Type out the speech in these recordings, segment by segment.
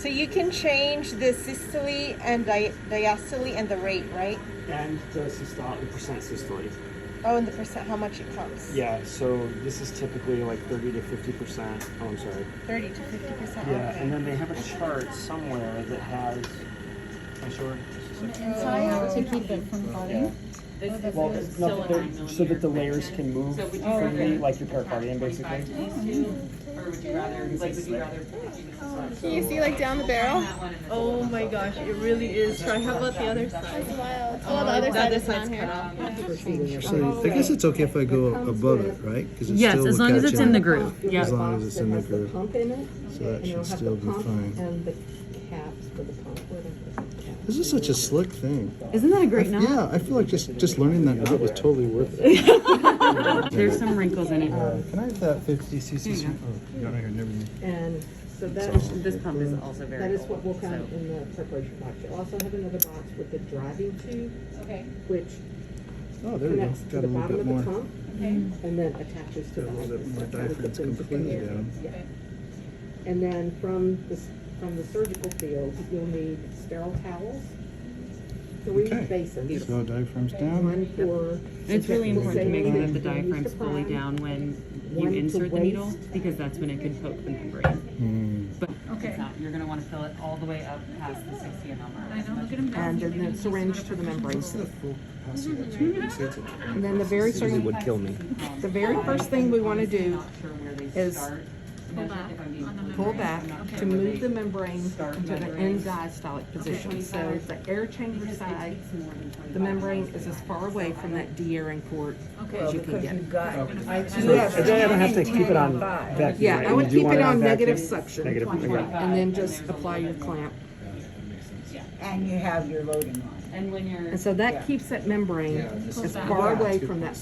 So you can change the systole and diastole and the rate, right? And the systole, the percent systole. Oh, and the percent, how much it costs. Yeah, so this is typically like 30 to 50%. Oh, I'm sorry. 30 to 50%. Yeah, Okay. and then they have a chart somewhere that has. Can I show her? Inside to keep it from falling. Yeah. Well, it's not that so that the layers can move freely, like your pericardium, basically. Or would you rather, like, would you rather? Can you see like down the barrel? Oh my gosh, it really is. Try. How about the other side? That's wild. Well, the other side is side's down cut here. off. So I guess it's okay if I go above it, right? Because Yes, as long as it's in the groove. Yeah. As long as it's in the groove. Pump in it, So that and it'll should have still the be pump fine. and the caps for the pump. Where the caps? This is such a slick thing. Isn't that a great note? Yeah, I feel like just learning that note was totally worth it. There's some wrinkles in it. Can I have that 50 cc? Oh, you don't know here, never mind. And so that, This pump is also very that is old, what will come so- in the preparation box. You'll also have another box with the driving tube, which Oh, there we go. connects to Got the a little bottom bit of the more. pump, and then attaches to Got a the little bit more That's how we diaphragm. get It's them to completely connect. down. Yeah. And then from the surgical field, you'll need sterile towels, 3 Okay. basins, So diaphragm's down. one for. It's really important to make sure that the saline diaphragm's fully prime, down when you one to insert the needle, waist. because that's when it can poke the membrane. Hmm. But it's not, you're gonna wanna fill it all the way up past the 60 ml mark. I know, look at him And then the syringe to the membrane. What's the full capacity? That's what you say it's a- And then the very It would kill me. the very first thing we want to do Not sure where they is start. Pull back on the pull membrane. back to move the membrane into the end diastolic position. So the air chamber side, the membrane is as far away from that de-airing port as you can get. So I don't have to keep it on vacuum. Yeah, right? I would You do keep want it on vacuum? negative suction. Negative, okay. And then just apply your clamp. And you have your loading line. And when you're. And so that keeps that membrane as far away from that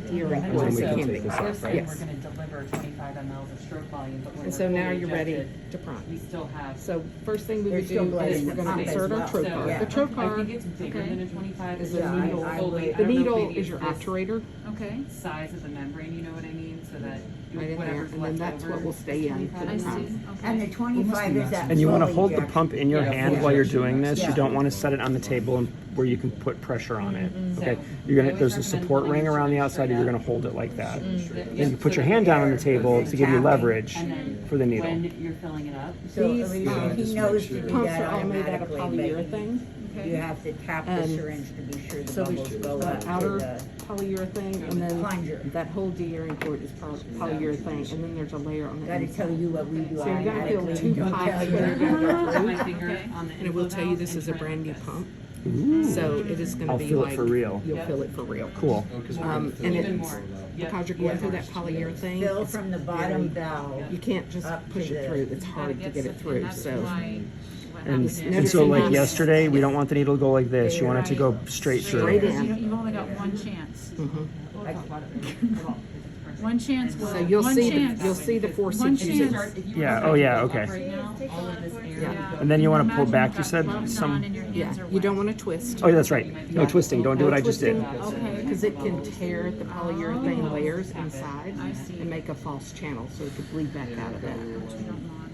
de-airing And port as also, it can be. we're saying Yes. we're gonna deliver 25 mLs of stroke volume, but when And we're so now fully you're ready injected, to prime. we still have. So first thing we There's would still do blood is in we're the going to pump as insert our well. trocard. So, The I think trocard it's bigger than a 25. is It's a just needle. fully- I The don't know if needle maybe is your it's this obturator Okay. size of the membrane, you know what I mean? So that right in there, whatever's and then left that's over what will stay in for I the see. prime. And Okay. the 25 is that. And you want to slow hold the injection. pump in your hand while you're doing this. You Yeah. don't want to set it on the table and where you can put pressure on it. Okay, So, you're I gonna. always There's a recommend support pulling ring the around the string outside. And straight you're up. gonna hold it like that. Then you so put your that hand down on the air table goes to give you in. leverage And then for the needle. when you're filling it up, So These, he knows to do Pumps that are all made out of automatically, polyurethane. but you have to tap the And syringe to be sure the So bubbles go there's up the to outer the. polyurethane, and then Plunger. that whole de-airing port is polyurethane, and then there's a layer on the Gotta inside. tell you what we do So you're gonna feel automatically. 2 Don't pipes tell when you're you. gonna go put my through. finger on the And it will tell you this is a brand new pump. So it is gonna I'll be feel it like. for real. You'll feel it for real. Cool. And even it's, more. Yep. because you're going through that polyurethane, Fill it's from the bottom very- valve. you can't just Up to push it the- through, it's hard to get it through, so. And Never so seen like this. yesterday, we don't want the needle to go like this. You want it to go straight Straight through. in. You've only got one chance. Mhm. One chance will. So you'll one see, chance. you'll see the force One it uses. chance. Yeah. Oh yeah. Okay. Right now, all of this air. Yeah. And then you want to pull Imagine back. you've You got said gloves some. on and your Yeah, hands are you wet. don't want to twist. Oh yeah, that's right. No twisting. Don't do what I just did. Okay. Because it can tear the polyurethane layers inside I see. and make a false channel, so it could bleed back out of that. Which we don't want.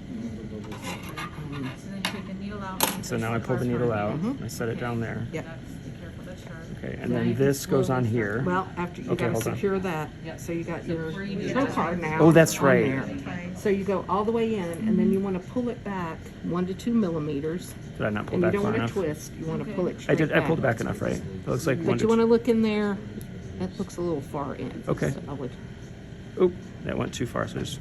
So then you take the needle out. and So push now I pull the needle out. Mm-hmm. I set it down there. Yep. That's, be careful, that's sharp. Okay, and then this goes on here. Well, after, you Okay, gotta hold on. secure that, so you got your trocard now. Oh, that's on right. there. So you go all the way in, and then you wanna pull it back 1 to 2 millimeters. Did I not pull And you back don't far wanna enough? twist, you wanna pull it I straight did. I pulled back. back enough, right? That looks like one But to you wanna look in there, that looks a little far in. Okay. So I would, Oh, that went too far. So just.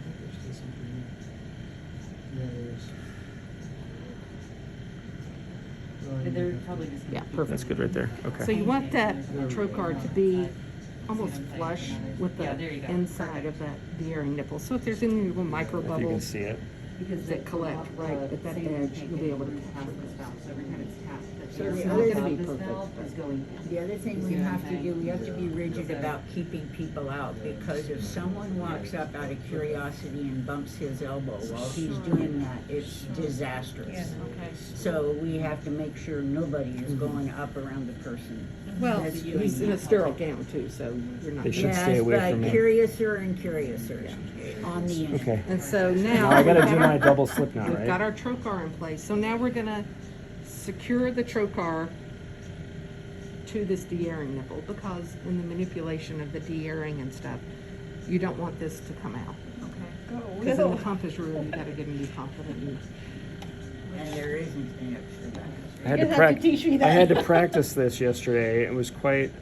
They're probably just. yeah, That's perfect. good right there. So Okay. you want that trocard to be almost flush with the Yeah, there you go. inside of that de-airing nipple. So if there's any little micro If you can bubbles see it. Because that collect right at that edge, you'll be able to capture capture this it. valve. So every time it's tapped, the So the It's other not gonna be This perfect. valve is going in. The other thing we have to do, we have to be rigid about keeping people out, because if someone walks up out of curiosity and bumps his elbow while he's doing that, it's disastrous. Okay. So we have to make sure nobody is going up around the person. Well, That's doing he's in a that. sterile gown too, so you're not. They should stay away Yes, from but me. curiouser and curiouser on the end. Okay. And so now. Now I gotta we've do got my our- double slip knot, We've got right? our trocar in place, so now we're gonna secure the trocar to this de-airing nipple, because in the manipulation of the de-airing and stuff, you don't want this to come out. Okay. Because then the pump is ruined, you gotta get a new pump and a new. And there isn't an extra back. I had You'll to have to practice. teach me that. I had to practice this yesterday. It was quite,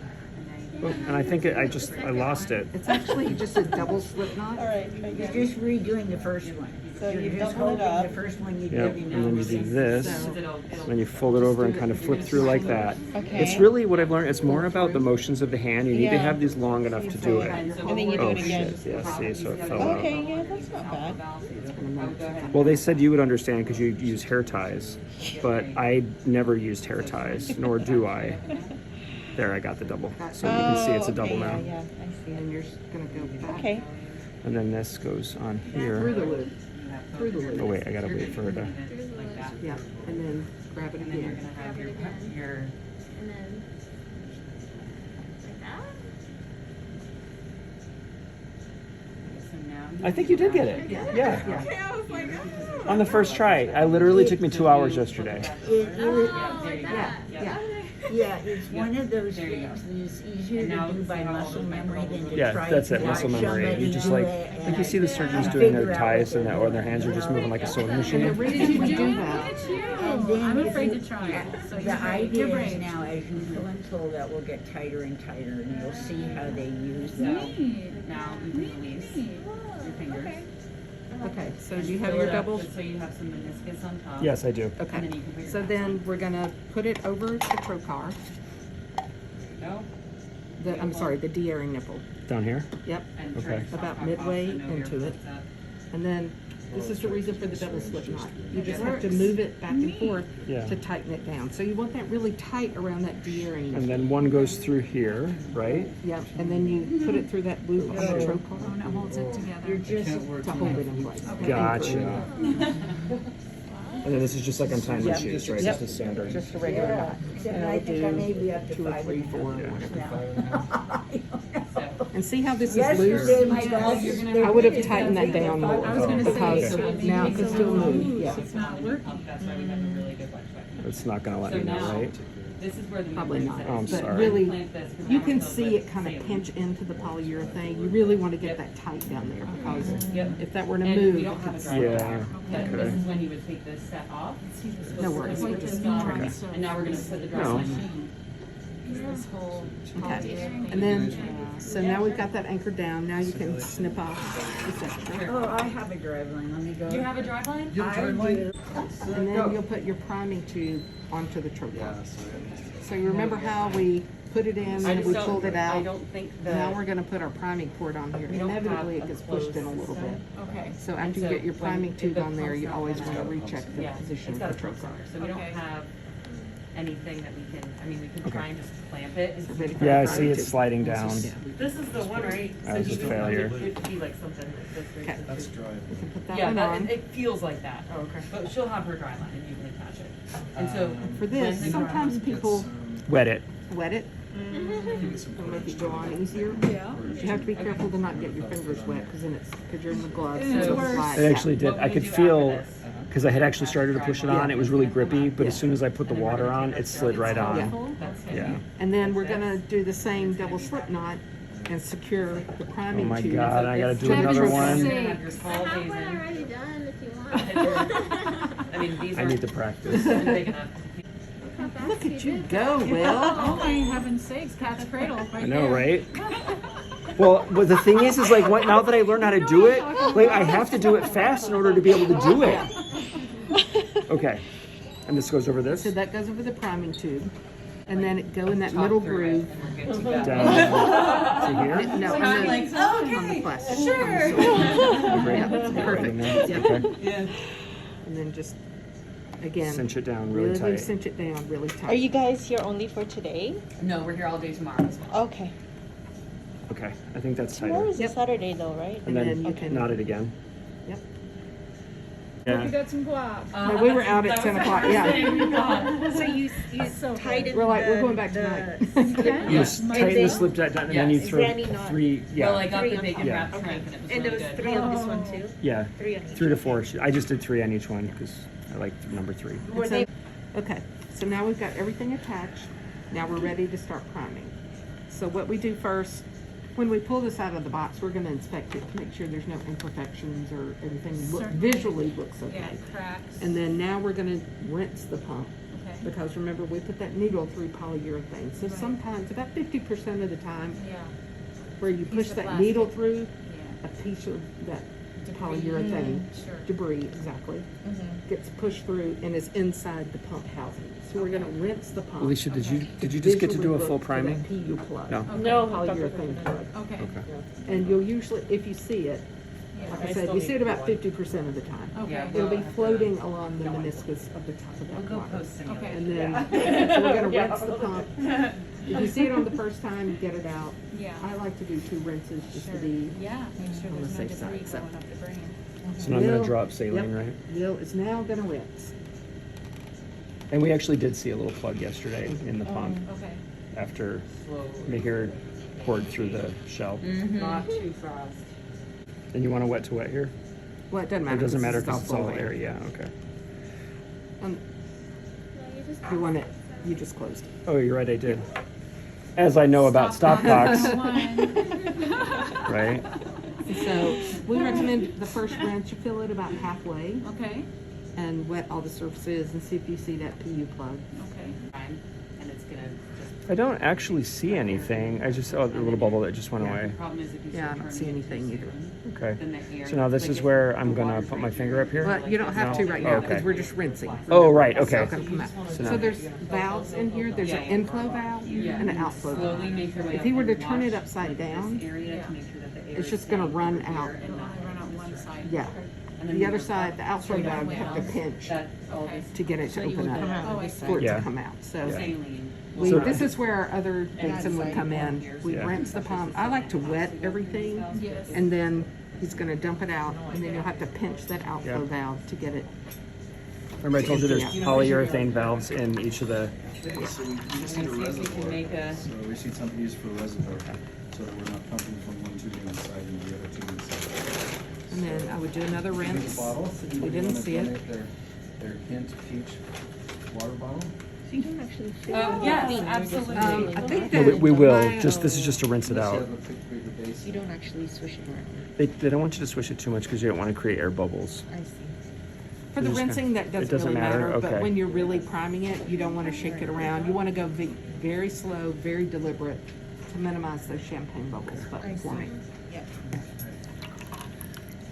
and I think I lost it. It's actually just a double slip knot. All right, try You're again. just redoing the first one. So You're you just double it holding up. the first one you Yep, did. and then you do this, So- then you fold it over and kind of flip through like that. Okay. It's really what I've learned. It's more about the motions of the hand. You need to Yeah. have these long enough to do it. And then you do Oh it again. shit! Yeah, see, so it fell out. Okay, yeah, that's not bad. Well, they said you would understand because you use hair ties, but I never used hair ties, nor do I. There, I got the double. So you can see it's a double Oh, okay, now. Yeah, I see And it. you're just gonna go back. Okay. And then this goes on Through here. the loop, through the Oh loop, wait, I gotta wait for her to. Like that. yeah, and then grab it And then you're again. gonna have your And then like that. so now. I think you did get it. Yeah. Yeah, I was like, On the first try. I literally took me 2 hours yesterday. Yeah, it's one of those things that's easier to do by muscle memory than to Yeah, try that's to it, muscle watch memory. somebody You just do like, it you and see the surgeons and doing their figure out ties what and or their hands are just moving like a sewing And the machine. reason we do that, And then I'm if afraid you- to try it. So The you're brave. idea You're is brave. now, as you fill until that will get tighter and tighter, and you'll see how they use that. Now you can release your fingers. okay, so do you have Fill your it up doubles? just so you have some meniscus on top. Yes, I do. And Okay, then you can put your so pads then on. we're gonna put it over the trocar, Go. I'm sorry, the de-airing nipple. Down here? Yep, And Okay. turn About top midway off, so know your into it. foot's up. and then this is the reason for the double slip knot. You just have to move it back and forth Yeah. to tighten it down. So you want that really tight around that de-airing And nipple. then one goes through here, right? Yep, and then you put it through that loop on the Oh, and trocar it holds it together. You're just, to hold it in place. Gotcha. And then this is just like untying my shoes, right? Just a standard. Just a regular yeah, knot. except And I I'll think I do may be up to 2 or 5 3, 4, Yeah. whatever. So, And see how this is Yesterday, loose? my glasses, they I would have were tightened that down more. I was gonna say, because so maybe now it it's can a still little move, loose. yeah. It's not working. that's why we have a really good wedge button. It's not gonna let So me know, now, right? this is where the Probably movement not. Oh, I'm is. sorry. But really, Plant this, 'cause you now can we're see filled it with kind of same. pinch into the polyurethane. You really want to get that tight down there because Yep. if that were to And move, we it don't have a could dry Yeah, wire. But okay. this is when you would take this set off. No worries, we're just trying to. And now we're gonna put the dry No. machine. This whole Okay, and then, so now we've got that anchored down, now you can snip off this extra. Oh, I have a drive line, let me go. You have a drive line? I do. And then you'll put your priming tube onto the trocar. So you remember how we put it in I and just we don't- pulled it I out? don't think Now that. we're gonna put our priming cord on here. We don't have Inevitably, a it gets pushed in a little closed bit. Okay. So after you So get your when- priming if tube the on there, pump's you not always gonna- wanna recheck the Yeah, position it's of got the a pump trocar. center, so we don't Okay. have anything that we can, I mean, we can try and just clamp it. and ready see- for Yeah, I our see priming it's tube. sliding down. Yeah, This is the one, right? That was So a you don't- failure. It'd be like something like this. right? Okay. So it's- we can put that Yeah, one that, on. it feels like that. Oh, okay. But she'll have her dry line and you can attach it. And so. For this, when the dry sometimes line- people Wet it. wet it. It'll make it go on easier. Yeah. You have to be careful to not get your fingers wet because then because you're in the gloves. It's it'll worse. slide. It actually did. What I we could do feel, after this, because I had actually started to push it on, it was really grippy, but as soon as I put the water on, it slid right on. That's it. Yeah. And then we're gonna do the same double slip knot and secure the Oh priming my tube. God, I gotta do Travis another is one. You're gonna have your I small have days one in. already done if you want. I mean, these I are need to practice. big enough. Look at you go, Will. Oh my heaven's sakes, cat's cradle right I know, there. right? Well, but the thing is like, what, now that I learned how to do it, like, I have to do it fast in order to be able to do it. Okay. And this goes over this? So that goes over the priming tube. And then it go in that middle groove. Down to here? No, on the plastic. Sure. Right Perfect. in there? Okay. And then just again, cinch it down really tight. cinch it down really tight. Are you guys here only for today? No, we're here all day tomorrow as well. Okay. Okay, I think that's Tomorrow tighter. is a Saturday though, right? And then then you can- knot it again. Yep. We Yeah. got some guap. No, we were out at 10 o'clock, yeah. So you tighten We're like, we're going back tonight. You just tighten the slip knot down, and then you Yes. throw Granny knot. 3. Well, I Yeah, got Three the on bacon top. wrapped Okay. shrimp and it was And there really was good. 3 on this one too? yeah. 3 on each. 3 to 4. I just did 3 on each one because I like number 3. Were So- they Okay, so now we've got everything attached. Now we're ready to start priming. So what we do first, when we pull this out of the box, we're gonna inspect it to make sure there's no imperfections or everything visually looks okay. Yeah, cracks. And then now we're gonna rinse the pump. Okay. Because remember, we put that needle through polyurethane. So Right. sometimes, about 50% of the time, Yeah, where you push of that plastic. needle through, yeah. a piece of that Debris. polyurethane Sure. debris, exactly, gets pushed through and is inside the pump housing. So we're gonna rinse the pump. Alicia, did you just get to do a Visually full look for that priming? PU plug. No. No. Polyurethane plug. Okay. Okay. And you'll usually, if you see it, Yeah. like I said, you see it about 50% of the time. Okay. Yeah. It'll be floating along the meniscus of the top of We'll that go water. post simulation. Okay. And then, so we're gonna rinse the pump. If you see it on the first time, get it out. Yeah. I like to do 2 rinses just to Sure. be, Yeah, make sure on the there's no safe debris side, so. going up the drain. So now I'm gonna Will- draw up saline, Yep. right? Will is now gonna rinse. And we actually did see a little plug yesterday in the pump Okay. after Mihir poured through the shell. Not too fast. And you want to wet to wet here? Well, it doesn't Or matter. it doesn't matter it's because it's all full air. Yeah, okay. Um, No, you just You want it, you just closed it. Oh, you're right, I did. As I know about stop clocks, One. right? So we recommend the first rinse, you fill it about halfway Okay, and wet all the surfaces and see if you see that PU plug. okay. Fine. And it's gonna just. I don't actually see anything. I just saw the little bubble that just went The away. problem is if you Yeah, I start don't see turning it too anything either. soon, Okay. then the air- So now this like is if where the I'm gonna water's put my right finger here, up here. But you don't have to right now Okay. because we're just rinsing. Oh, right, It's okay. all gonna come out. So So now- there's valves in here. There's an Yeah. inflow valve and an outflow Slowly valve. make your way If up he were and to wash, turn it upside like, down, this area to make sure that the air it's is just gonna staying run over here out. and It'll not- only run on one side. Yeah. and then The you other go side, up the outflow straight valve, up you have down. to pinch That all Okay. this to get it to open up, Oh, I see. for it Yeah. to come out. So saline. this is where our other basin would come in. We Yeah. rinse the pump. I like to wet everything Yes. and then he's gonna dump it out and then you'll have to pinch that outflow Yeah. valve to get it. Remember I told you there's Yeah. polyurethane valves in each of the. Okay, so we just need a See if we can reservoir. make a. So we just need something used for a reservoir, so that we're not pumping from one tube inside and the other tube inside. And then I would do another Here's rinse. a bottle. Since we Anybody didn't wanna see it. donate Their hint peach water bottle? So you don't actually feel Oh, yes, absolutely. I think No, that we will. my, Just this is just to rinse it Unless you out. have a bigger base. You don't actually swish it around. They don't want you to swish it too much because you don't want to create air bubbles. I see. For the You're just rinsing, that it doesn't doesn't really matter? matter, but Okay. when you're really priming it, you don't want to shake it around. You want to go very slow, very deliberate to minimize those champagne bubbles I see. forming. Yeah.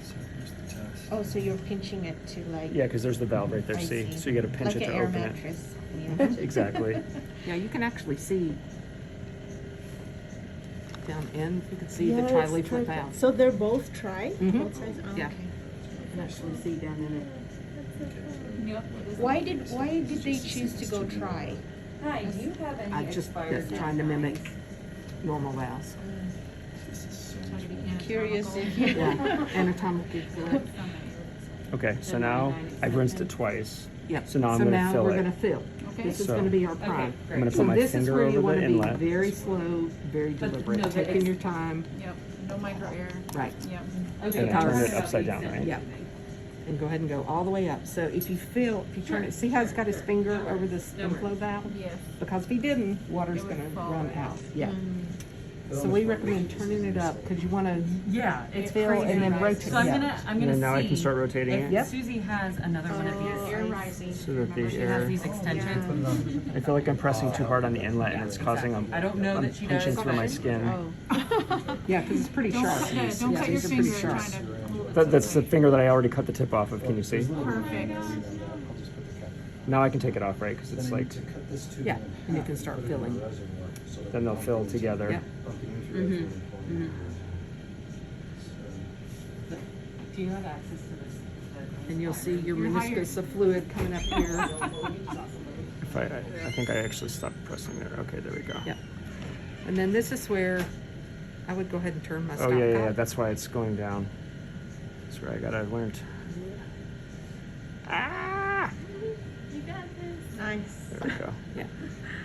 So here's the test. Oh, so you're pinching it to like. Yeah, because there's the valve right there. I See? see. So you got to pinch like it an to air open mattress. it. Exactly. Yeah, you can actually see down in, you can see the Yeah, it's tri-leaflet perfect. valve. So they're both tri? Mhm. Both sides? Oh, Yeah. okay. You can actually see down in it. Yep. Why did they choose to go tri? Hi, do you have any I just trying to mimic normal valves. This is so Try much to be better. Curious anatomical. if Yeah, anatomically correct. Okay, so now I've rinsed it twice. Yep. So now I'm gonna fill we're it. gonna fill. Okay. This is So- gonna be our Okay, prime. I'm gonna So put my this is finger where you over wanna the be inlet. very slow, very But deliberate, no, but taking it's- your time, Yep, no micro air. right, Yep. Okay, And then turn Because- it upside down, right? yeah. And go ahead and go all the way up. So if you feel, if you turn it, see how he's got his finger over this inflow valve? Yes. Because if he didn't, water's It would gonna fall run out. out, yeah. So we recommend turning it up, cause you wanna Yeah, it's fill crazy. and then rotate. So I'm Yeah. gonna And then now I can start rotating if it. Yep. Susie has another one of these. Air rising. So that the She has air. these extensions. I feel like I'm pressing too hard on the inlet and it's causing a. I don't know I'm that she pinching does. through my skin. Yeah, cause it's pretty Don't, sharp. yeah, don't Yeah, cut your these are pretty finger sharp. trying to pull it. That's the finger that I already cut the tip off of. Can you see? Perfect. I'll just put the cap. Now I can take it off, right? Because it's Then I like need to cut this tube Yeah, in and you half can start put it in the filling. reservoir so that then they'll fill together. Yep. pumping in through it and pulling it. Do you have access to this? And you'll see your meniscus of fluid coming up here. If I think I actually stopped pressing there. Okay, there we go. Yeah. And then this is where I would go ahead and turn my Oh stop yeah, yeah, yeah. cock. That's why it's going down. That's where I gotta learn. Ah! You got this. Nice. There we go. Yeah.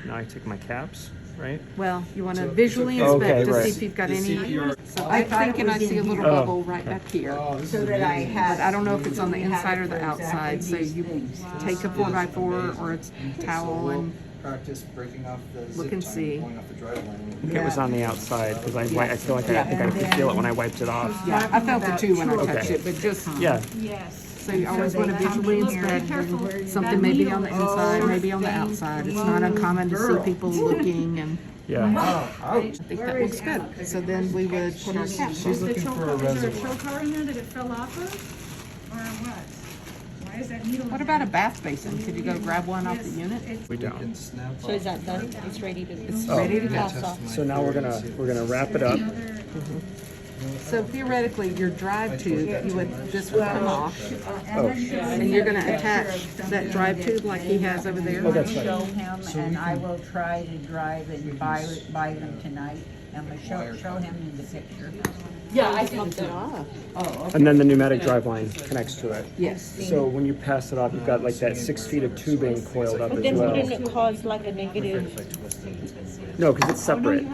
Now I take my caps, right? Well, you want to So- visually so- inspect Okay, to right. see if you've got To see any. if you're- So I I'm thought it thinking I was see a in little here. bubble right back here. Oh, this So is that I amazing. had. But I don't know if it's on the we had inside or it the for outside, so exactly you these things. take a 4x4 or a towel and Practice breaking off the look zip and tie see. Going off the drive line. I think it was on the outside because I feel like I think I could feel it when I wiped it off. yeah, I felt it too when I touched Okay. it, but just Yeah. Yes. so you always want to visually inspect. Something may be on the inside, maybe on the outside. It's not uncommon to see people looking, and Yeah. I think that looks good. So then we would put our caps She's on. looking for a reservoir. choke car in there that it fell off of? Or what? Why is that needle? What about a bath basin? Could you go grab one off the unit? We We don't. can snap So is that done? It's ready to. It's ready to go. toss off. So now we're gonna wrap it up. So theoretically, your drive tube, this would come off, Oh, and you're gonna attach that drive tube like he has over there. Oh, that's right. Show him, and I will try to drive and buy them tonight. I'm gonna show him in the picture. Yeah, I can do Oh, okay. and then the pneumatic drive line connects to it. Yes. So when you pass it off, you've got like that 6 feet of tubing coiled up But as then well. wouldn't it cause like a negative? No, because it's separate.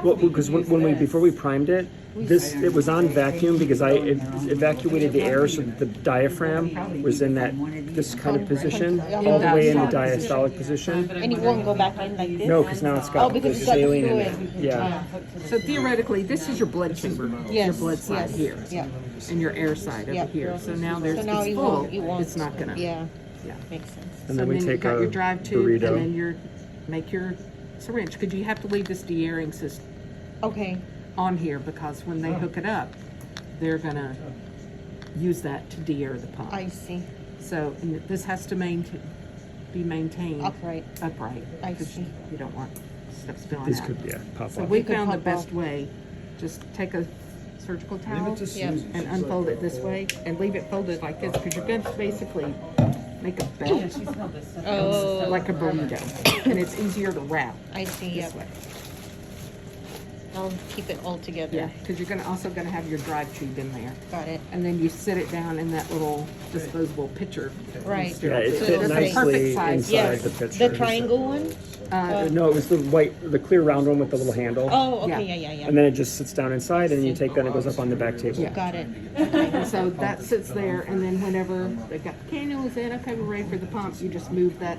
Well, because when we before we primed it, it was on vacuum because it evacuated the air, so that the diaphragm was in this kind of position, all the way in the diastolic position. And it won't go back in like this? No, because now it's got Oh, because the it's got the saline in it. fluid. Yeah. So theoretically, this is your blood chamber. Yes, Your blood side yes, here. yeah. And your air side over Yeah. here. So now So now it's it full. won't, it won't. It's not gonna. Yeah, Yeah. makes sense. And So then we you've take got our your drive tube, and burrito. then make your syringe. Because you have to leave this de-airing system Okay, on here, because when they hook it up, they're gonna use that to de-air the pump. I see. So and this has to be maintained Upright. upright. I 'cause see. You don't want stuff spilling These out. could pop So off. we It could found the pop best off. way. Just take a surgical Leave towel it to Yeah. Susan. and She's unfold like it this way and leave it folded like this, because you're going to basically make a belt Oh, like a burrito, and it's easier to wrap I see, this yeah. way. I'll keep it all together. Yeah, because you're also going to have your drive tube in there, Got it. and then you sit it down in that little disposable pitcher. Right. Yeah, it So fit it's nicely perfect size. inside Yes, the picture. the triangle one? No, it was the clear round one with the little handle. Oh, Yeah. okay, yeah. And then it just sits down inside, and you take that and it goes up on the back table. Yeah. Got it. And so that sits there, and then whenever they've got the cannulas in, okay, we're ready for the pump, you just move that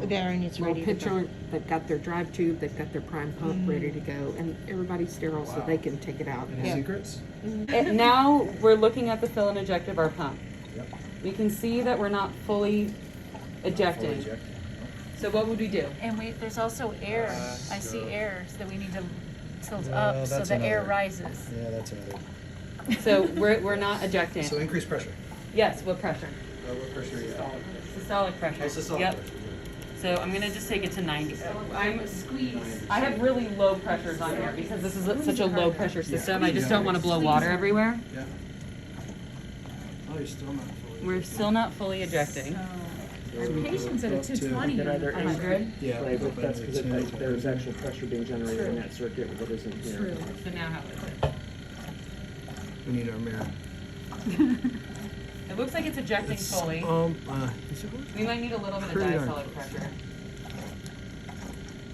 There, and it's little ready to go. pitcher. They've got their drive tube, they've got their prime pump ready to go, and everybody's sterile so they can take it out. Any secrets? Now we're looking at the fill and eject of our pump. We can see that we're not fully ejecting. So what would we do? And there's also air. I see air that we need to tilt up so that's the air another- rises. Yeah, that's another. So we're not ejecting. So increase pressure. Yes, what pressure? What pressure are you at? Systolic pressure. Oh, systolic Yep. pressure. So I'm gonna just take it to 90. I have really low pressures on here because this is such a low pressure system. I just don't want to blow water everywhere. Yeah. Oh, you're still not fully. We're still not fully ejecting. Patients at a Up to- 220. They're either 100. Yeah. Right, but that's because there's actual pressure being generated in that circuit that isn't here. So now how is it? We need our mirror. It looks like it's ejecting fully. Is it working? We might need a little bit of Pretty darn diastolic pressure.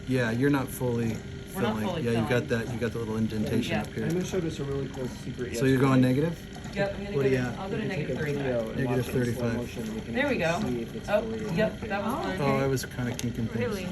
Yeah, you're not fully We're not filling. fully Yeah, you got filling. that. You got the little indentation Yeah. up here. Emma showed us a really cool secret. So you're going negative? Yep, I'm gonna What go do you to, got? I'll go to Take a negative video 35. and watch it in slow 35. motion, and we can There we go. actually see if it's Oh, fully yep, ejected. that was fine. Oh, I was kind of kinking things. Really?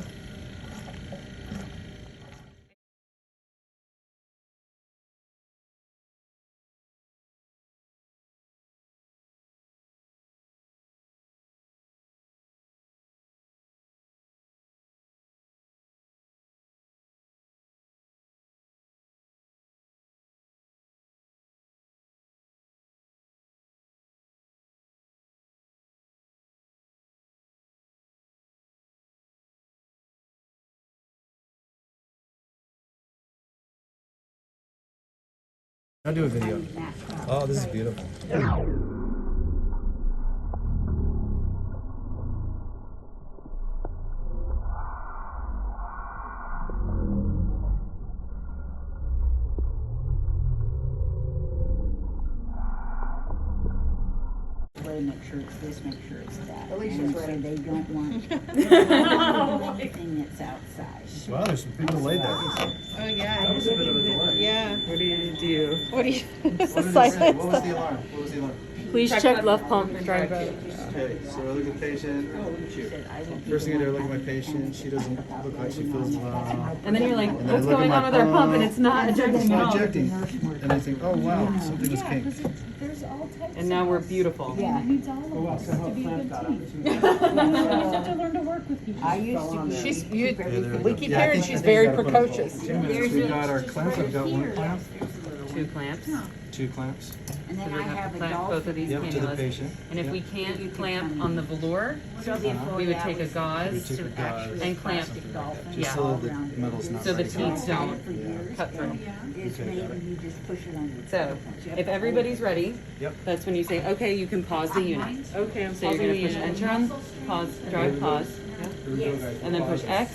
I'll do a video. Oh, this is beautiful. spray, make sure it's this, make sure it's that. Alicia's And ready. so they don't want anything that's outside. Wow, there's some big delay there. Oh, yeah. That was a bit of a delay. Yeah. What do you do? What do you? What did it say? What was the alarm? What was the alarm? Please check left pump, dry boat. Okay, so I look at the patient. First thing I do, I look at my patient. She doesn't look like she feels well. And then you're like, And then I what's look at going my on with our pump? And it's not It's ejecting at not all. ejecting. And I think, oh wow, something was kinked. There's all types. And now we're beautiful. Yeah. It needs all of us to be a good team. You have to learn to work with people. I used to be. She's, we keep Yeah, I hearing think- she's I think very we gotta put precocious. 2 minutes. We got our clamp. I've got 1 clamp, 2 clamps. 2 clamps. And then So I we have have to a clamp both of dolphin. these Yep, to the cannulas. patient. And if we can't clamp on the velour, we would take a gauze Take a gauze. and clamp. Just Yeah. so the metal's not So the right. teeth don't cut through. Is maybe you just push it on your. So, if everybody's ready, Yep. that's when you say, okay, you can pause the unit. Okay, I'm So you're gonna push enter on, pause, drive pause, Here we go, guys. and then push X,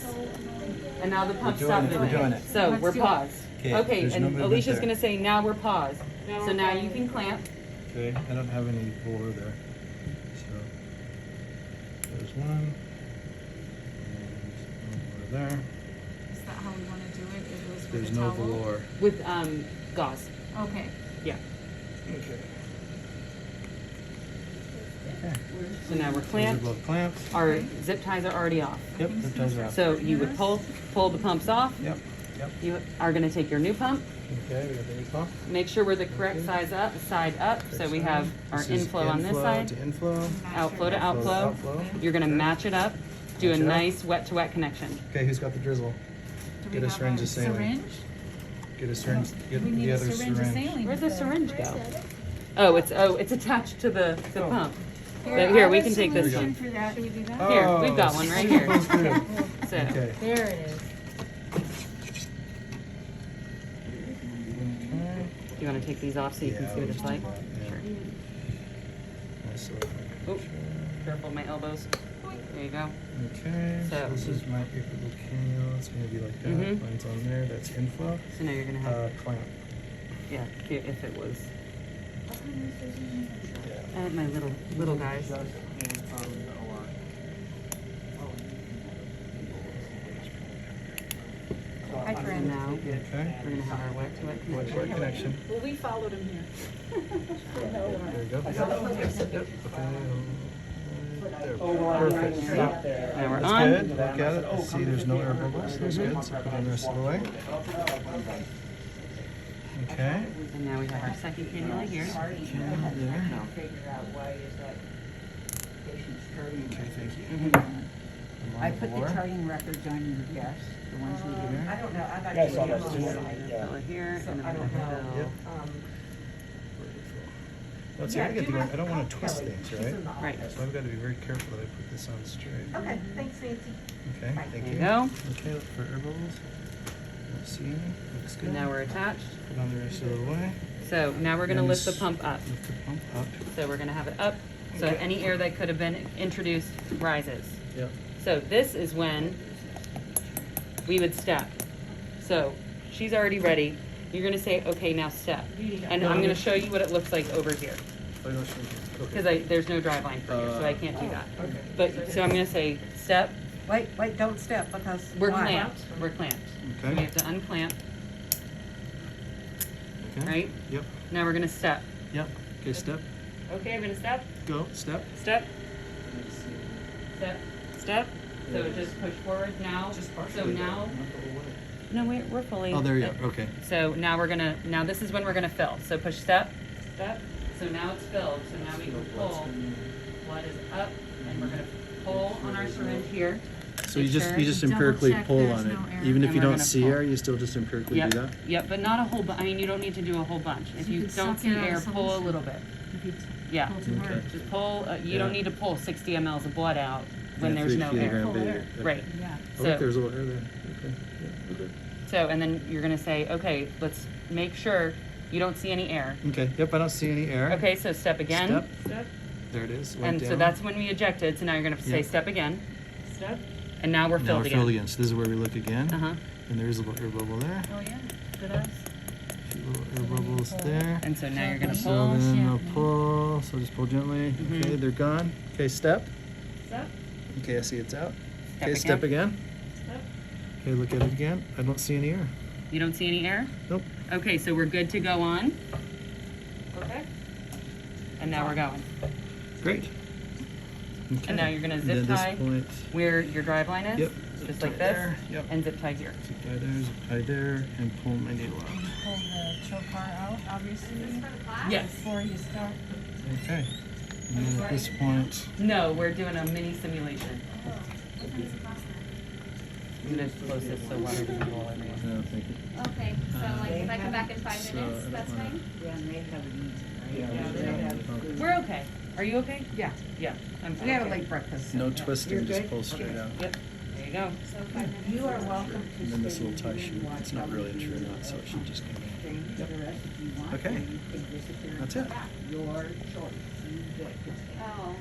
and now the pump doing stopped it, we're moving. doing it. So, we're paused. Okay, Okay, there's no and movement Alicia's there. gonna say, now we're paused. So now you can clamp. Okay, I don't have any velour there. So there's one. And one over there. Is that how we wanna do it? It was with There's a no towel? velour. With gauze. Okay. Yeah. Okay. So now we're Those are clamped. both clamped. Our zip ties are already off. Yep, zip ties are off. So you would pull the pumps off. Yep, yep. You are gonna take your new pump, Okay, we got the new pump. make sure we're the correct side up. So we have our This is inflow on this side, to inflow. outflow to outflow. Outflow. You're gonna match it up, do a Match it up. nice wet to wet connection. Okay, who's got the drizzle? Do Get we a have syringe of saline. syringe? Get a syringe. Get We need the a other syringe of saline. Where'd the syringe go? Oh, it's attached to the pump. But I here, have we a can take this one. solution for that. Should we do that? Here, we've got one right here. That's good. So, Okay. There it is. Okay. you wanna take these off so you can see what it's like? Yeah. Sure. Nice little Oh, picture. careful of my elbows. There you go. Okay, so So- this is my little cannula. It's gonna be like that. Mhm. Mine's on there. That's inflow. So now you're gonna have, Clamp. yeah, if it was, Yeah. my little guys. Hi, And friend. now, Okay. we're gonna have our wet to wet Wet connection. connection. Well, we followed him here. There you go. Yep. Okay. There. Perfect. Now we're That's on. good. Look at it. See, there's no air bubbles. That's good. So put it in the rest of the way. Okay. And now we have our second cannula here. Cannula there. Figure out why is that patient's charting. Okay, thank you. Mhm. I'm on I the put the floor. charting records on your desk, the ones we did. I don't know. I've Yeah, I actually. saw that too. Yeah. Fill it here, So and then I we're don't gonna know. Yep. fill. No, see, I gotta get I don't wanna twist Kelly. things, She's right? in the Right. office. So I've gotta be very careful that I put this on straight. Okay, thanks, Nancy. Okay, thank There you. you go. Okay, look for air bubbles. Let's see, looks good. And now we're attached. Put on the rest of the way. So now we're gonna And lift the this- pump up. Lift the pump up. So we're gonna have it up, so any air that could have been introduced rises. Yep. So this is when we would step. So she's already ready. You're gonna say, okay, now step. And I'm gonna show you what it looks like over here. Oh, no, sure. Okay. Because there's no drive line for you, so I can't do that. But, so I'm gonna say, step, Wait, don't step because. we're why? clamped, we're clamped. So we Okay. have to unclamp, Okay. right? Yep, Now we're gonna step. yep. Okay, step, Okay, I'm gonna step, go, step. step, step, step. So just push forward now. So now, no, we're fully. Oh, there you are, okay. So now now this is when we're gonna fill. So push step, step. So now it's filled. So now we can pull. Blood is up, and we're gonna pull on our syringe here. So you Make just, sure. you just Double empirically check pull there's on it. no air. Even if And you we're don't gonna see pull. air, you still just empirically Yep. do that? Yep, but not a whole bunch. I mean, you don't need to do a whole bunch. If So you you could don't suck see it out air, of pull a solution. little bit. If you Yeah. pull too hard. Okay. Just pull. You Yeah. don't need to pull 60 mLs of blood out when Yeah, there's 3 no air. kilogram Full beta. air. Okay. Right. Yeah. Oh, So- look, there's a little air there. Okay, yeah, okay. So, and then you're gonna say, okay, let's make sure you don't see any air. Okay, yep, I don't see any air. Okay, so step again. Step. There it is, wipe And so down. that's when we ejected. So now you're gonna say Yep. step again. Step. And now we're Now filled we're again. filled again, so this is where we look again. Uh huh. And there is a little air bubble there. Oh yeah. Good eyes. Little air bubbles there. And so now you're gonna So pull. then I'll pull. So just pull gently. Mhm. Okay, they're gone. Okay, step. Step. Okay, I see it's out. Step Okay, step again. Step. Okay, look at it again. I don't see any air. You don't see any air? Nope. Okay, so we're good to go on. Okay. And now we're going. Great. Okay. And now you're gonna zip And at tie this point, where your drive line is. Yep. Just Zip like tie this. there. Yep. And zip tie here. zip tie there, zip tie there, and pull my needle out. Pull the choke bar out, obviously, Yes. before you start. Okay. And then at this point, No, we're doing a mini simulation. Do this closest so water doesn't go all over you. no, thank you. Okay, so like if I come back in 5 So, minutes, I don't that's wanna- fine? Yeah, and they have it easy, Yeah, right? they have- We're okay. Are you okay? Yeah, Yeah. I'm we had a okay. late breakfast. No twisting, You're just good? pull straight out. Yep. There you go. So 5 minutes. You are welcome to And then this stay little tie here shoe, and watch it's not really a true knot, so it should just come in. Change the rest if you want, Okay. or you can disappear and That's come it. back. Your choice. You do it. Oh,